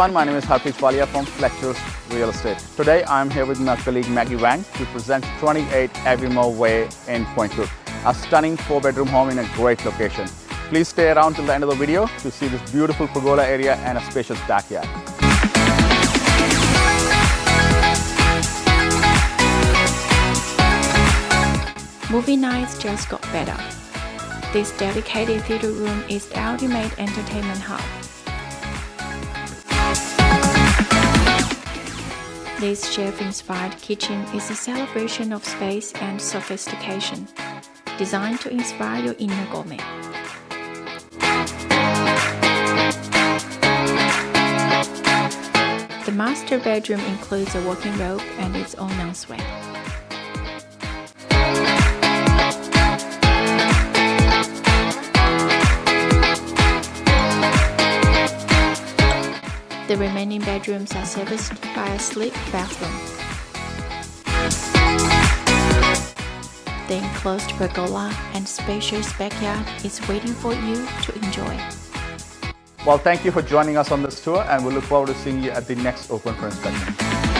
everyone, my name is Harpreet Walia from Fletchers Real Estate. Today I'm here with my colleague Maggie Wang to present 28 Aviemore Way in Point Cook, a stunning 4-bedroom home in a great location. Please stay around till the end of the video to see this beautiful pergola area and a spacious backyard. Movie nights just got better. This dedicated theater room is the ultimate entertainment hub. This chef-inspired kitchen is a celebration of space and sophistication, designed to inspire your inner gourmet. The master bedroom includes a walk-in robe and its own ensuite. The remaining bedrooms are serviced by a sleek bathroom. The enclosed pergola and spacious backyard is waiting for you to enjoy. Well, thank you for joining us on this tour, and we look forward to seeing you at the next open for inspection.